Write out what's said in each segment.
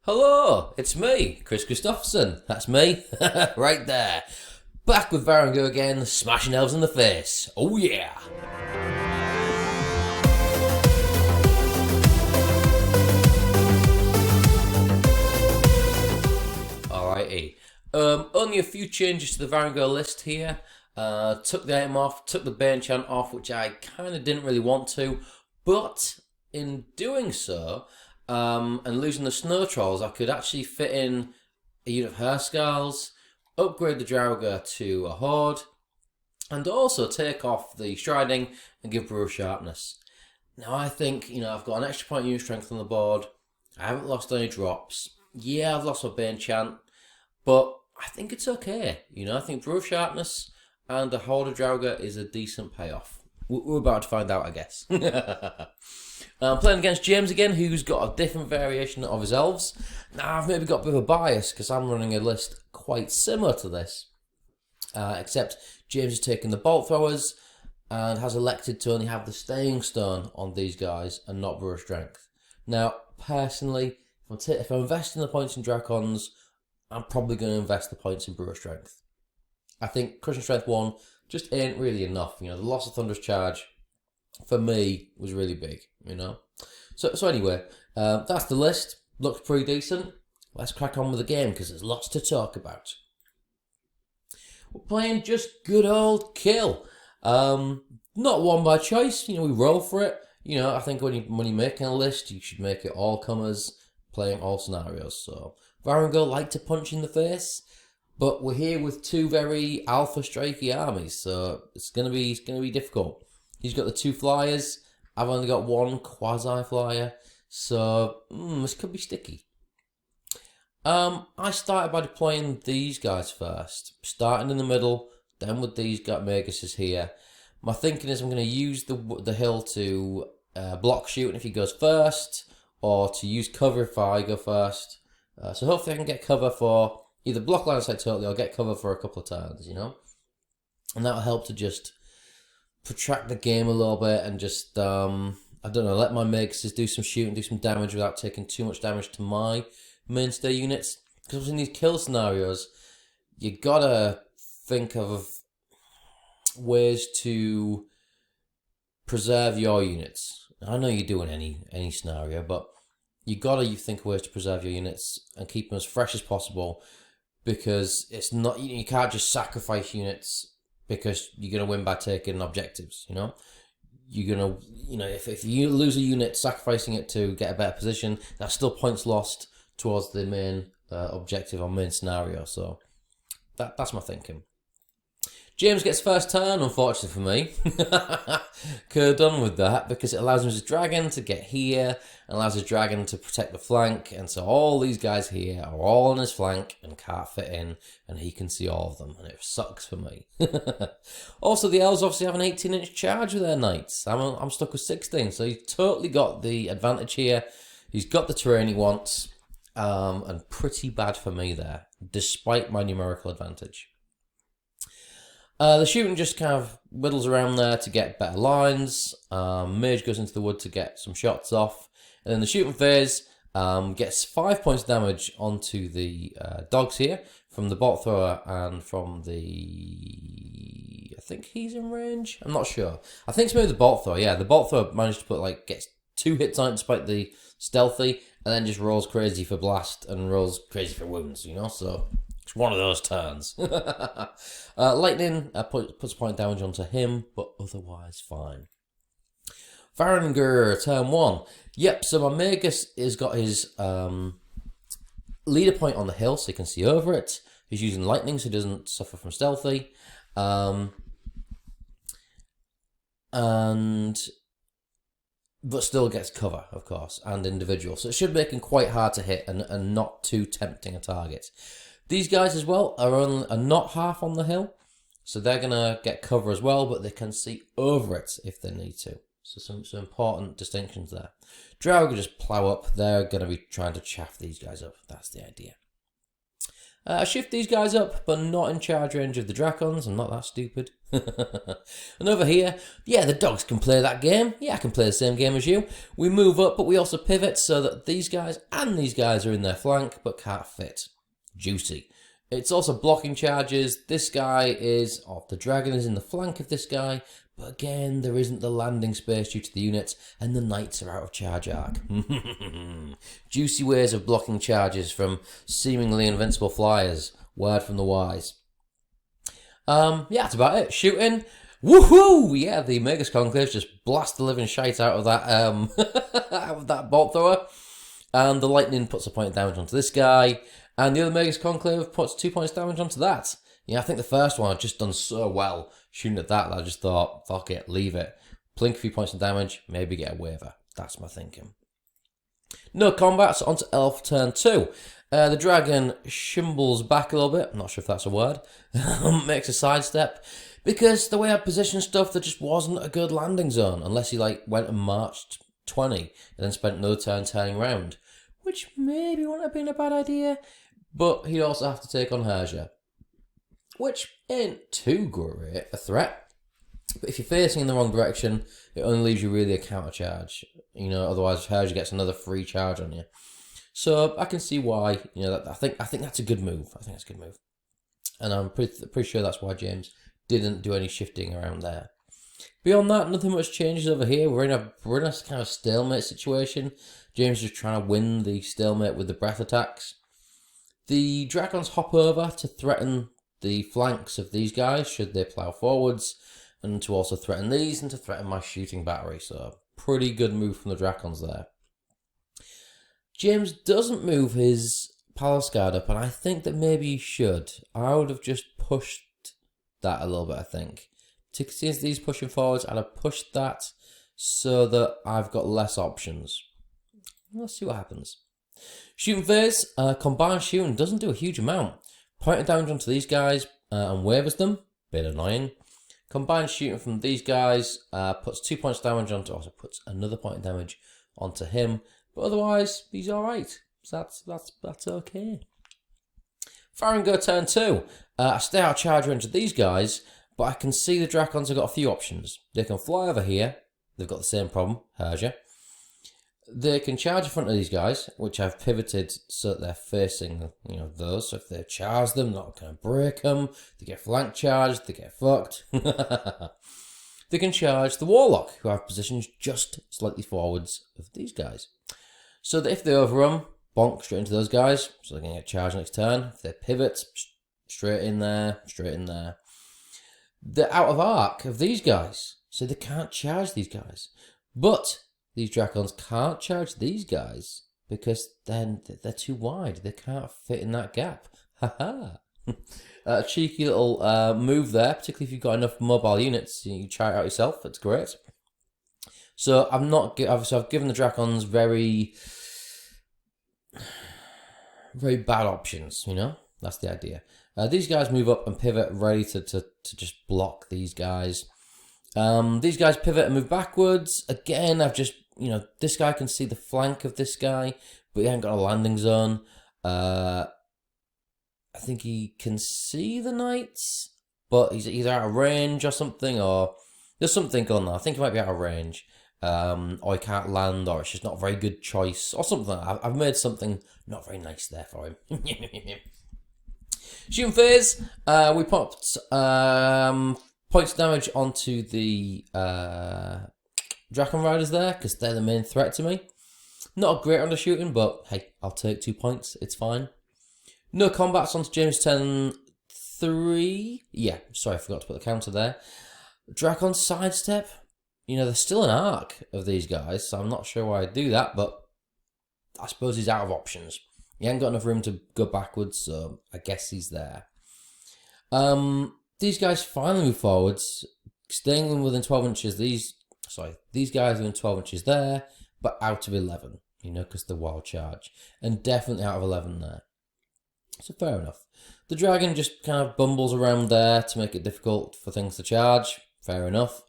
Hello, it's me, Chris Christopherson. That's me, right there. Back with Varangur again, smashing elves in the face. Oh yeah! Alrighty. Only a few changes to the Varangur list here. Took the item off, took the Bane Chant off, which I kind of didn't really want to, but in doing so, and losing the Snow Trolls, I could actually fit in a unit of Hairscals, upgrade the Draugr to a Horde, and also take off the Striding and give Brew of Sharpness. Now I think, I've got an extra point of unit strength on the board, I haven't lost any drops. Yeah, I've lost my Bane Chant, but I think it's okay. I think Brew of Sharpness and a Horde of Draugr is a decent payoff. We're about to find out, I guess. I'm playing against James again, who's got a different variation of his elves. Now, I've maybe got a bit of a bias, because I'm running a list quite similar to this. Except James has taken the Bolt Throwers, and has elected to only have the Staying Stone on these guys, and not Brew of Strength. Now, personally, if I'm investing the points in Dracons, I'm probably going to invest the points in Brew of Strength. I think Crushing Strength 1 just ain't really enough. The loss of Thunderous Charge, for me, was really big, So anyway, that's the list. Looks pretty decent. Let's crack on with the game, because there's lots to talk about. We're playing just good old kill. Not one by choice, we roll for it. I think when you're making a list, you should make it all comers, playing all scenarios. So Varangur like to punch in the face, but we're here with two very alpha strikey armies, so it's gonna be difficult. He's got the two flyers. I've only got one quasi flyer, so this could be sticky. I started by deploying these guys first, starting in the middle, then with these Maguses here. My thinking is I'm going to use the hill to block shooting if he goes first, or to use cover if I go first. So hopefully I can get cover for either block line of sight totally or get cover for a couple of turns, And that'll help to just protract the game a little bit and just, let my Maguses do some shooting, do some damage without taking too much damage to my mainstay units. Because in these kill scenarios, you gotta think of ways to preserve your units. I know you do in any scenario, but you think of ways to preserve your units and keep them as fresh as possible, because it's not, you can't just sacrifice units because you're gonna win by taking objectives. You're gonna, if you lose a unit, sacrificing it to get a better position, that's still points lost towards the main objective or main scenario. So that's my thinking. James gets first turn, unfortunately for me. Could have done with that, because it allows his dragon to get here, and allows his dragon to protect the flank, and so all these guys here are all on his flank and can't fit in, and he can see all of them, and it sucks for me. Also, the elves obviously have an 18-inch charge with their knights. I'm stuck with 16, so he's totally got the advantage here. He's got the terrain he wants, and pretty bad for me there, despite my numerical advantage. The shooting just kind of whittles around there to get better lines. Mage goes into the wood to get some shots off. And then the shooting phase gets 5 points damage onto the dogs here from the bolt thrower and from the... I think he's in range? I'm not sure. I think it's maybe the bolt thrower. Yeah, the bolt thrower managed to gets 2 hits on it despite the stealthy, and then just rolls crazy for blast and rolls crazy for wounds, so... It's one of those turns. Lightning puts point damage onto him, but otherwise fine. Varangur, turn 1. Yep, so my Magus has got his leader point on the hill, so he can see over it. He's using lightning, so he doesn't suffer from stealthy. But still gets cover, of course, and individual. So it should make him quite hard to hit and not too tempting a target. These guys as well are not half on the hill, so they're going to get cover as well, but they can see over it if they need to. So some important distinctions there. Draugr just plow up. They're going to be trying to chaff these guys up. That's the idea. I shift these guys up, but not in charge range of the Dracons. I'm not that stupid. And over here, yeah, the dogs can play that game. Yeah, I can play the same game as you. We move up, but we also pivot so that these guys and these guys are in their flank, but can't fit. Juicy. It's also blocking charges. This guy is, the dragon is in the flank of this guy, but again, there isn't the landing space due to the units, and the knights are out of charge arc. Juicy ways of blocking charges from seemingly invincible flyers. Word from the wise. Yeah, that's about it. Shooting. Woohoo! Yeah, the Magus Conclave just blast the living shite out of that out of that bolt thrower. And the lightning puts a point of damage onto this guy. And the other Magus Conclave puts 2 points damage onto that. Yeah, I think the first one I'd just done so well shooting at that I just thought, fuck it, leave it. Plink a few points of damage, maybe get a waiver. That's my thinking. No combat, so on to Elf turn 2. The dragon shimbles back a little bit. I'm not sure if that's a word. Makes a sidestep. Because the way I positioned stuff, there just wasn't a good landing zone. Unless he went and marched 20 and then spent another turn turning around. Which maybe wouldn't have been a bad idea. But he'd also have to take on Herja. Which ain't too great a threat. But if you're facing in the wrong direction, it only leaves you really a counter charge. Otherwise Herja gets another free charge on you. So I can see why. I think that's a good move. I think that's a good move. And I'm pretty sure that's why James didn't do any shifting around there. Beyond that, nothing much changes over here. We're in a kind of stalemate situation. James is just trying to win the stalemate with the breath attacks. The dragons hop over to threaten the flanks of these guys should they plough forwards, and to also threaten these and to threaten my shooting battery. So pretty good move from the dragons there. James doesn't move his Palace Guard up, and I think that maybe he should. I would have just pushed that a little bit, I think. Since these pushing forwards, I'd have pushed that so that I've got less options. Let's see what happens. Shooting phase, combined shooting doesn't do a huge amount. Point of damage onto these guys and wavers them, bit annoying. Combined shooting from these guys puts 2 points damage onto, also puts another point of damage onto him. But otherwise, he's alright. So that's okay. Varangur turn 2. I stay out of charge range of these guys, but I can see the Dracons have got a few options. They can fly over here. They've got the same problem, Herja. They can charge in front of these guys, which I've pivoted so that they're facing, those. So if they charge them, not going to break them. They get flank charged, they get fucked. They can charge the Warlock, who I've positioned just slightly forwards of these guys. So that if they overrun, bonk straight into those guys. So they're going to get charged next turn. If they pivot, straight in there, straight in there. They're out of arc of these guys, so they can't charge these guys. But these Dracons can't charge these guys because then they're too wide. They can't fit in that gap. Haha. A cheeky little move there, particularly if you've got enough mobile units. You try it out yourself. It's great. So I've given the Dracons very bad options. That's the idea. These guys move up and pivot, ready to just block these guys. These guys pivot and move backwards. Again, I've just, this guy can see the flank of this guy, but he ain't got a landing zone. I think he can see the knights, but he's either out of range or something, or there's something going on. I think he might be out of range, or he can't land, or it's just not a very good choice, or something. I've made something not very nice there for him. Shooting phase, we popped points of damage onto the Dragon Riders there, because they're the main threat to me. Not great under shooting, but hey, I'll take 2 points, it's fine. No combats onto James turn 3. Yeah, sorry, I forgot to put the counter there. Dragon sidestep. There's still an arc of these guys, so I'm not sure why I do that, but I suppose he's out of options. He ain't got enough room to go backwards, so I guess he's there. These guys finally move forwards, staying within 12 inches. These guys are in 12 inches there, but out of 11, because the wild charge. And definitely out of 11 there. So fair enough. The dragon just kind of bumbles around there to make it difficult for things to charge. Fair enough.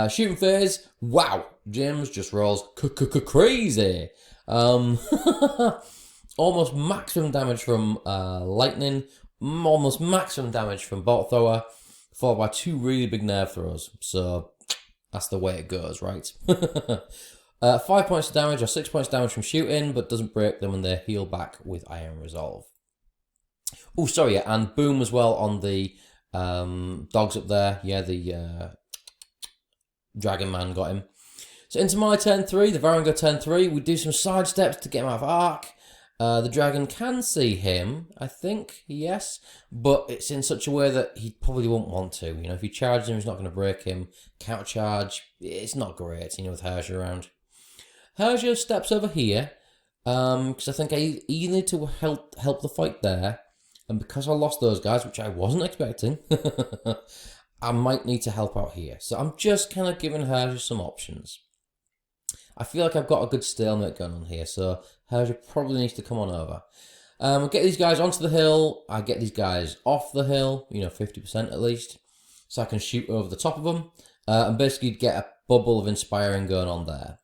Shooting phase. Wow, James just rolls crazy. almost maximum damage from lightning, almost maximum damage from bolt thrower, followed by 2 really big nerve throws. So that's the way it goes, right? 5 points of damage or 6 points of damage from shooting, but doesn't break them, and they heal back with Iron Resolve. Oh, sorry, yeah, and boom as well on the dogs up there. Yeah, the Dragon Man got him. So into my turn 3, the Varangur turn 3, we do some side steps to get him out of arc. The dragon can see him, I think, yes, but it's in such a way that he probably won't want to. You know, if he charges him, he's not going to break him. Counter charge, it's not great, you know, with Herja around. Herja steps over here, because I think I either need to help the fight there, and because I lost those guys, which I wasn't expecting, I might need to help out here. So I'm just kind of giving Herja some options. I feel like I've got a good stalemate going on here, so Herja probably needs to come on over. I get these guys onto the hill, I get these guys off the hill, you know, 50% at least, so I can shoot over the top of them, and basically get a bubble of inspiring going on there.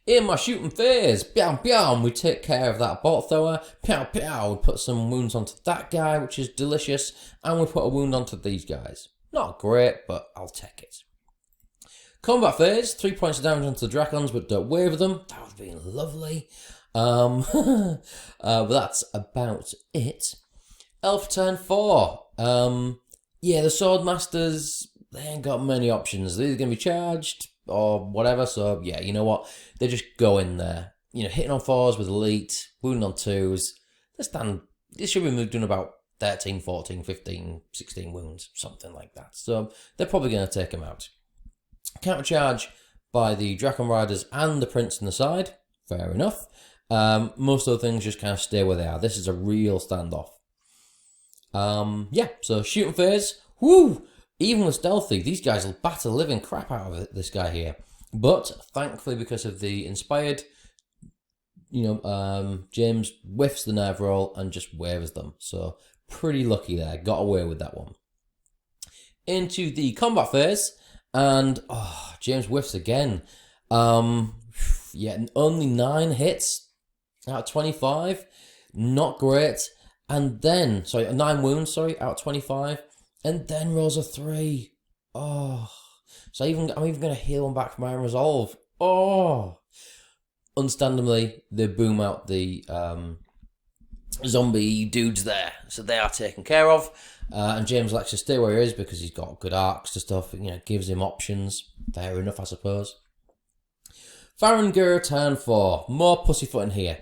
In my shooting phase, bam bam, we take care of that bolt thrower, pow pow, we put some wounds onto that guy, which is delicious, and we put a wound onto these guys. Not great, but I'll take it. Combat phase, 3 points of damage onto the Dracons, but don't waver them. That would have been lovely. But that's about it. Elf turn 4. Yeah, the Swordmasters, they ain't got many options. They're either going to be charged or whatever, so yeah, you know what? They just go in there. You know, hitting on 4s with elite, wounding on 2s. They should be doing about 13, 14, 15, 16 wounds, something like that. So they're probably going to take them out. Counter charge by the Dragon Riders and the Prince on the side. Fair enough. Most of the things just kind of stay where they are. This is a real standoff. Yeah, so shooting phase. Woo! Even with stealthy, these guys will batter the living crap out of this guy here. But thankfully, because of the inspired, you know, James whiffs the nerve roll and just wavers them. So pretty lucky there. Got away with that one. Into the combat phase. And, oh, James whiffs again. Yeah, only 9 hits out of 25. Not great. And then, 9 wounds, out of 25. And then rolls a 3. Oh. So I'm even going to heal him back from Iron Resolve. Oh. Understandably, they boom out the zombie dudes there. So they are taken care of. And James likes to stay where he is because he's got good arcs to stuff. You know, gives him options. Fair enough, I suppose. Varangur turn 4. More pussyfooting here.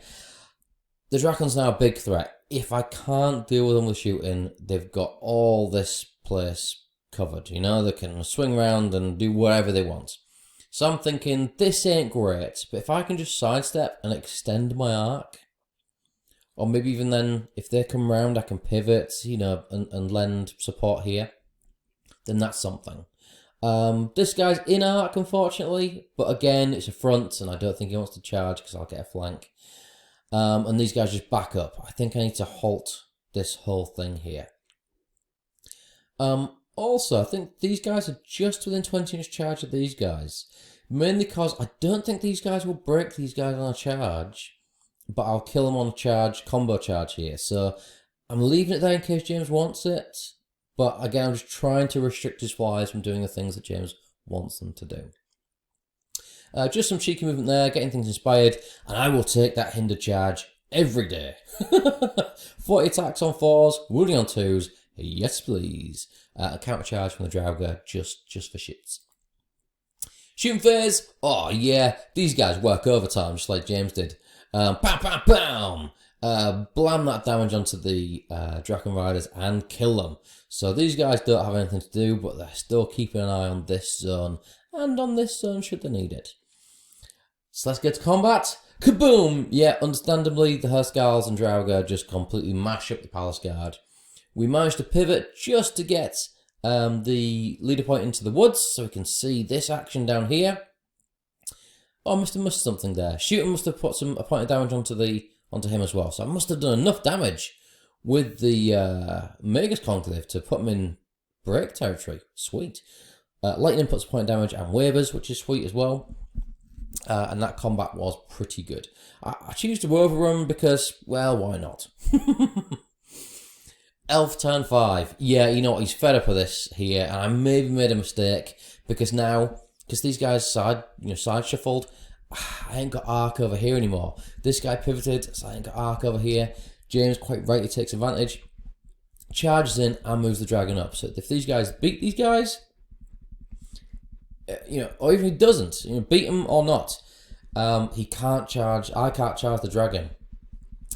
The Dracon's now a big threat. If I can't deal with them with shooting, they've got all this place covered. You know, they can swing around and do whatever they want. So I'm thinking, this ain't great. But if I can just sidestep and extend my arc, or maybe even then, if they come round, I can pivot, you know, and lend support here. Then that's something. This guy's in arc, unfortunately. But again, it's a front, and I don't think he wants to charge because I'll get a flank. And these guys just back up. I think I need to halt this whole thing here. Also, I think these guys are just within 20-inch charge of these guys. Mainly because I don't think these guys will break these guys on a charge. But I'll kill them on a charge, combo charge here. So I'm leaving it there in case James wants it. But again, I'm just trying to restrict his flies from doing the things that James wants them to do. Just some cheeky movement there, getting things inspired. And I will take that hinder charge every day. 40 attacks on 4s, wounding on 2s. Yes, please. A counter charge from the Draugr, just for shits. Shooting phase. Oh, yeah. These guys work overtime, just like James did. Bam, bam, bam! Blam that damage onto the Dragon Riders and kill them. So these guys don't have anything to do, but they're still keeping an eye on this zone. And on this zone should they need it. So let's get to combat. Kaboom! Yeah, understandably, the Hurskals and Draugr just completely mash up the Palace Guard. We managed to pivot just to get the leader point into the woods, so we can see this action down here. Oh, I must have missed something there. Shooting must have put a point of damage onto him as well. So I must have done enough damage with the Magus Conclave to put him in break territory. Sweet. Lightning puts a point of damage and wavers, which is sweet as well. And that combat was pretty good. I choose to overrun because, well, why not? Elf turn 5. Yeah, you know what, he's fed up with this here, and I maybe made a mistake, because these guys side shuffled, I ain't got arc over here anymore. This guy pivoted, so I ain't got arc over here. James quite rightly takes advantage, charges in, and moves the dragon up. So if these guys beat these guys, or even he doesn't, beat him or not, he can't charge. I can't charge the dragon,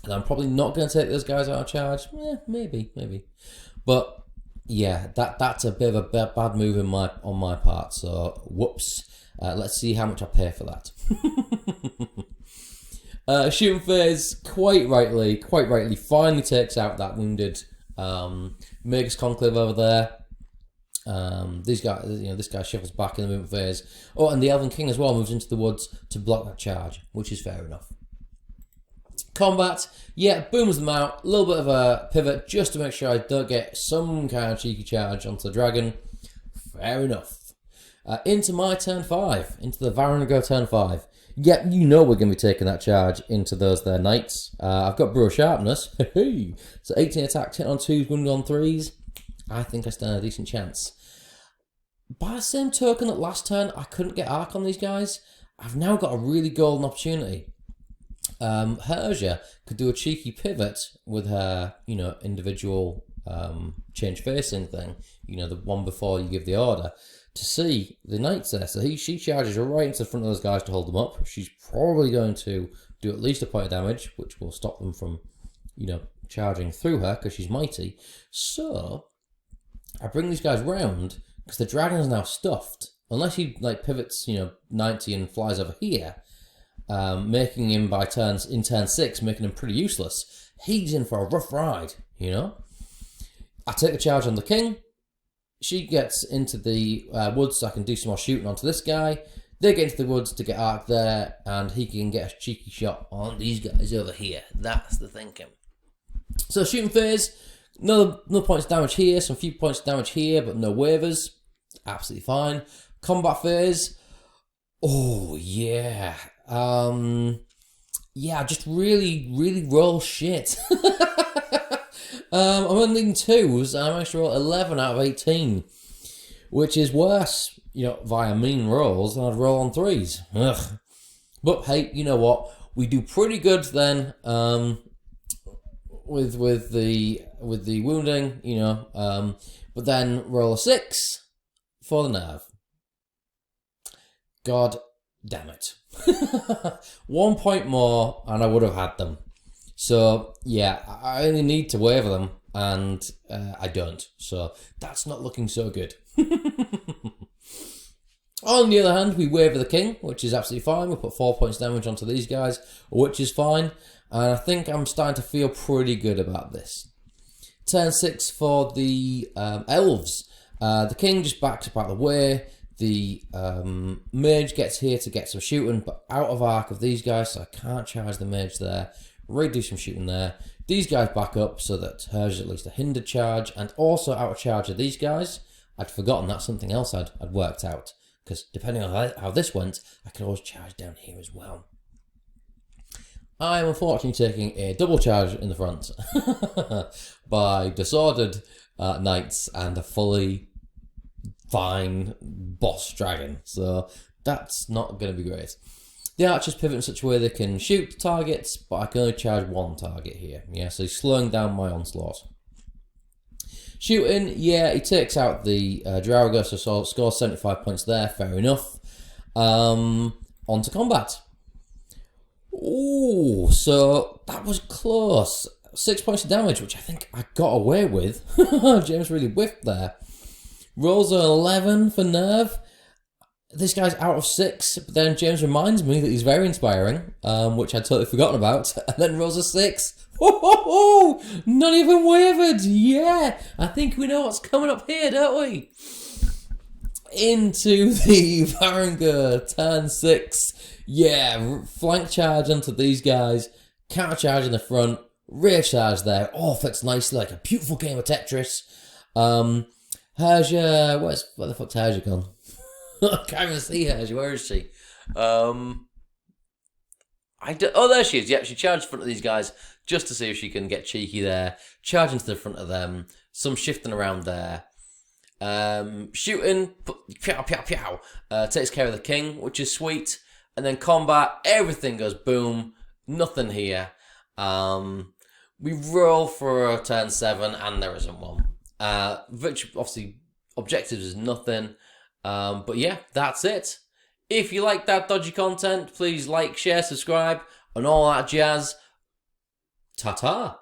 and I'm probably not going to take those guys out of charge. Maybe. But yeah, that's a bit of a bad move on my part. So whoops. Let's see how much I pay for that. Shooting Phase quite rightly finally takes out that wounded Magus Conclave over there. This guy shuffles back in the movement phase. Oh, and the Elven King as well moves into the woods to block that charge, which is fair enough. Combat, yeah, booms them out. A little bit of a pivot just to make sure I don't get some kind of cheeky charge onto the dragon. Fair enough. Into my turn 5, into the Varangur turn 5. Yeah, you know we're going to be taking that charge into those there knights. I've got Brew of Sharpness. So 18 attack, 10 on 2s, wounded on 3s. I think I stand a decent chance. By the same token that last turn I couldn't get arc on these guys, I've now got a really golden opportunity. Herja could do a cheeky pivot with her, individual change facing thing, the one before you give the order, to see the knights there. So she charges right into the front of those guys to hold them up. She's probably going to do at least a point of damage, which will stop them from, charging through her because she's mighty. So I bring these guys round because the dragon is now stuffed. Unless he pivots, 90 and flies over here, making him in turn 6, making him pretty useless. He's in for a rough ride, I take a charge on the king. She gets into the woods so I can do some more shooting onto this guy. They get into the woods to get arc there, and he can get a cheeky shot on these guys over here. That's the thinking. So shooting phase, no points of damage here, some few points of damage here, but no waivers. Absolutely fine. Combat phase. Oh yeah. Yeah, just really roll shit. I'm only needing 2s, and I managed to roll 11 out of 18, which is worse, via mean rolls than I'd roll on 3s. Ugh. But hey, you know what? We do pretty good then, with the wounding, but then roll a 6 for the nerve. God damn it. 1 point more and I would have had them. So yeah, I only need to waver them, and I don't. So that's not looking so good. On the other hand, we waver the king, which is absolutely fine. We put 4 points damage onto these guys, which is fine. And I think I'm starting to feel pretty good about this. Turn 6 for the elves. The king just backs up out of the way. The mage gets here to get some shooting, but out of arc of these guys, so I can't charge the mage there. Really do some shooting there. These guys back up so that hers is at least a hindered charge, and also out of charge of these guys. I'd forgotten that's something else I'd worked out, because depending on how this went, I could always charge down here as well. I am unfortunately taking a double charge in the front by disordered knights and a fully fine boss dragon, so that's not going to be great. The archers pivot in such a way they can shoot targets, but I can only charge 1 target here. Yeah, so he's slowing down my onslaught. Shooting, yeah, he takes out the Draugr, so scores 75 points there, fair enough. On to combat. Ooh, so that was close. 6 points of damage, which I think I got away with. James really whiffed there. Rolls an 11 for nerve. This guy's out of 6, but then James reminds me that he's very inspiring, which I'd totally forgotten about, and then rolls a 6. Oh, not even wavered. Yeah, I think we know what's coming up here, don't we? Into the Varangur, turn 6. Yeah, flank charge onto these guys, counter charge in the front, rear charge there. All fits nicely like a beautiful game of Tetris. Herja, where the fuck's Herja gone? I can't even see Herja. Where is she? Oh, there she is. Yeah, she charged in front of these guys just to see if she can get cheeky there. Charging to the front of them. Some shifting around there. Shooting. Pow, pow, pow. Takes care of the king, which is sweet. And then combat. Everything goes boom. Nothing here. We roll for a turn 7 and there isn't one. Which obviously objectives is nothing. But yeah, that's it. If you like that dodgy content, please like, share, subscribe, and all that jazz. Ta-ta.